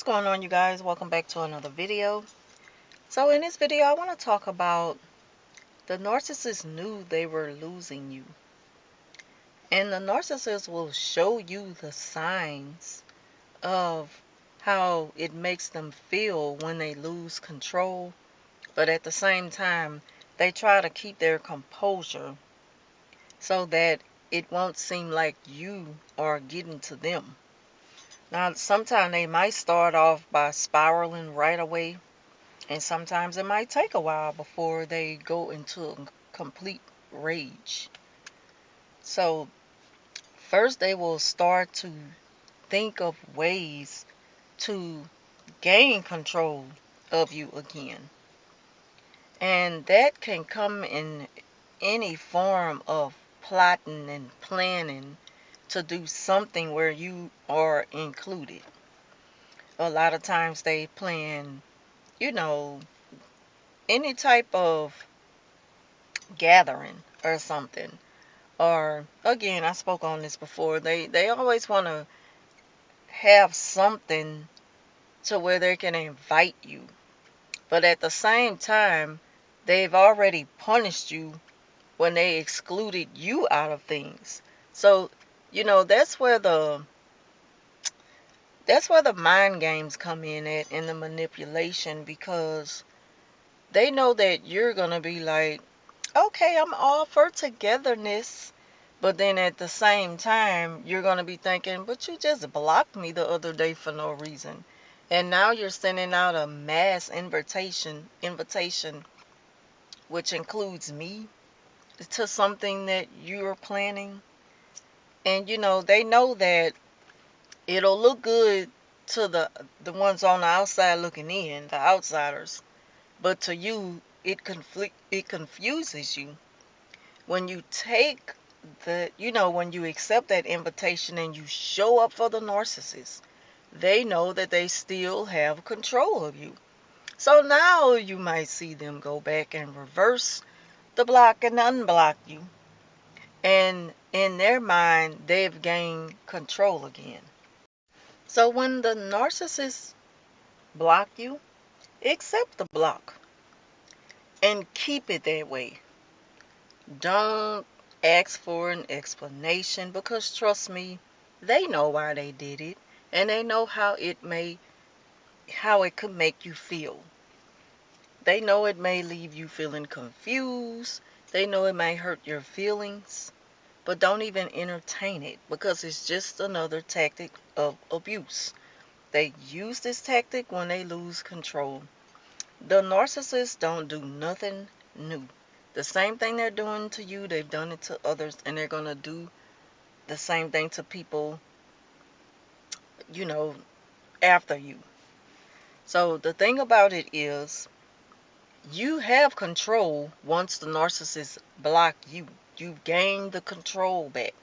What's going on, you guys? Welcome back to another video. So in this video I want to talk about the narcissist knew they were losing you, and the narcissist will show you the signs of how it makes them feel when they lose control, but at the same time they try to keep their composure so that it won't seem like you are getting to them. Now sometimes they might start off by spiraling right away, and sometimes it might take a while before they go into a complete rage. So first they will start to think of ways to gain control of you again. And that can come in any form of plotting and planning to do something where you are included. A lot of times they plan, any type of gathering or something. Or again, I spoke on this before. They always want to have something to where they can invite you. But at the same time, they've already punished you when they excluded you out of things. So, that's where the mind games come in at, and the manipulation, because they know that you're going to be like, okay, I'm all for togetherness. But then at the same time, you're going to be thinking, but you just blocked me the other day for no reason. And now you're sending out a mass invitation, which includes me, to something that you're planning. And, they know that it'll look good to the ones on the outside looking in, the outsiders. But to you, it confuses you. When you take when you accept that invitation and you show up for the narcissist, they know that they still have control of you. So now you might see them go back and reverse the block and unblock you. And in their mind, they've gained control again. So when the narcissist block you, accept the block and keep it that way. Don't ask for an explanation, because trust me, they know why they did it, and they know how it could make you feel. They know it may leave you feeling confused. They know it may hurt your feelings, but don't even entertain it, because it's just another tactic of abuse. They use this tactic when they lose control. The narcissists don't do nothing new. The same thing they're doing to you, they've done it to others, and they're going to do the same thing to people, after you. So the thing about it is, you have control once the narcissist block you. You've gained the control back.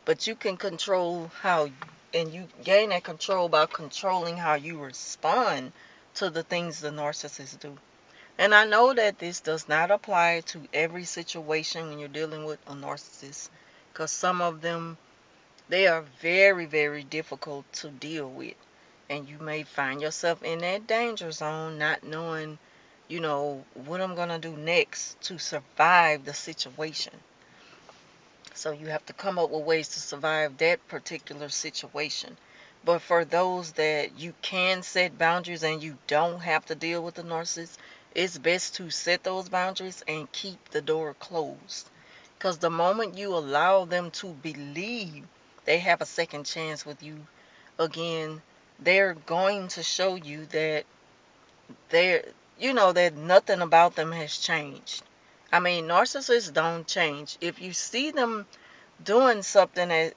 But you can control and you gain that control by controlling how you respond to the things the narcissists do. And I know that this does not apply to every situation when you're dealing with a narcissist, because some of them, they are very, very difficult to deal with. And you may find yourself in that danger zone, not knowing, what I'm going to do next to survive the situation. So you have to come up with ways to survive that particular situation. But for those that you can set boundaries and you don't have to deal with the narcissist, it's best to set those boundaries and keep the door closed. Because the moment you allow them to believe they have a second chance with you again, they're going to show you that that nothing about them has changed. I mean, narcissists don't change. If you see them doing something,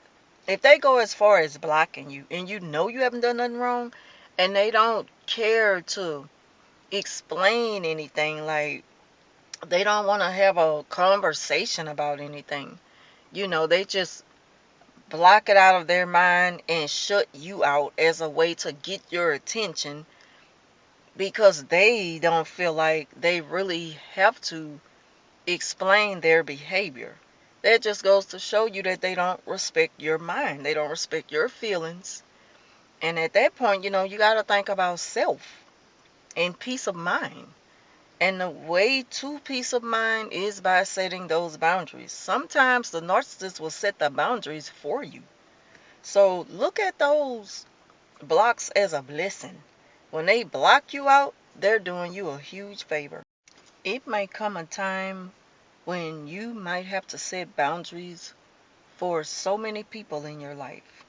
if they go as far as blocking you and you know you haven't done nothing wrong, and they don't care to explain anything, like they don't want to have a conversation about anything, they just block it out of their mind and shut you out as a way to get your attention, because they don't feel like they really have to explain their behavior. That just goes to show you that they don't respect your mind. They don't respect your feelings. And at that point, you got to think about self and peace of mind. And the way to peace of mind is by setting those boundaries. Sometimes the narcissist will set the boundaries for you. So look at those blocks as a blessing. When they block you out, they're doing you a huge favor. It may come a time when you might have to set boundaries for so many people in your life,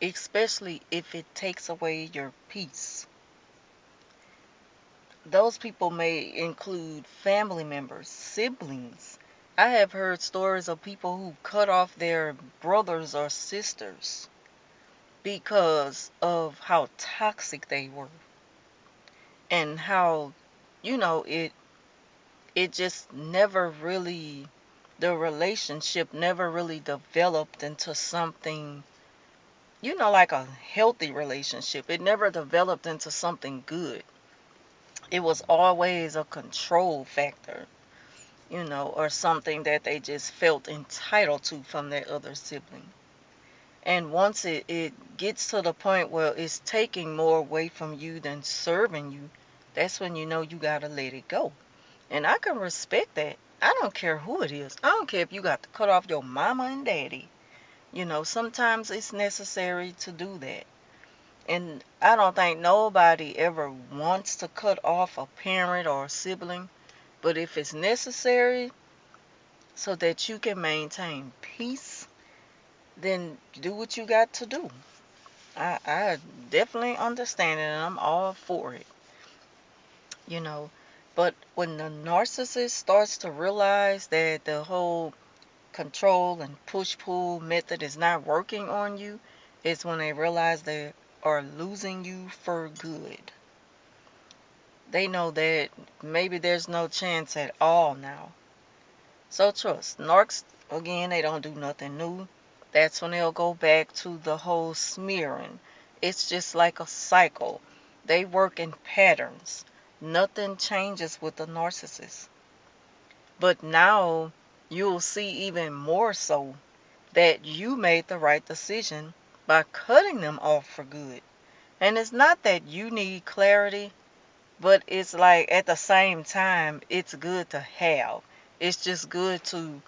especially if it takes away your peace. Those people may include family members, siblings. I have heard stories of people who cut off their brothers or sisters because of how toxic they were, and how, it just never really, the relationship never really developed into something, like a healthy relationship. It never developed into something good. It was always a control factor, or something that they just felt entitled to from their other sibling. And once it gets to the point where it's taking more away from you than serving you, that's when you know you gotta let it go. And I can respect that. I don't care who it is. I don't care if you got to cut off your mama and daddy. Sometimes it's necessary to do that. And I don't think nobody ever wants to cut off a parent or a sibling. But if it's necessary so that you can maintain peace, then do what you got to do. I definitely understand it, and I'm all for it. you know. But when the narcissist starts to realize that the whole control and push-pull method is not working on you, it's when they realize they are losing you for good. They know that maybe there's no chance at all now. So trust. Narcs, again, they don't do nothing new. That's when they'll go back to the whole smearing. It's just like a cycle. They work in patterns. Nothing changes with the narcissist. But now you'll see even more so that you made the right decision by cutting them off for good. And it's not that you need clarity, but it's like at the same time, it's good to have. It's just good to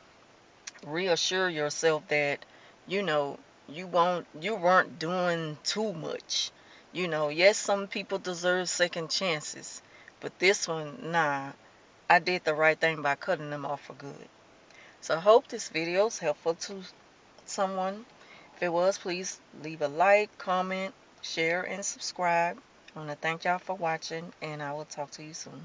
reassure yourself that, you know, you weren't doing too much. Yes, some people deserve second chances, but this one, nah, I did the right thing by cutting them off for good. So I hope this video is helpful to someone. If it was, please leave a like, comment, share, and subscribe. I want to thank y'all for watching, and I will talk to you soon.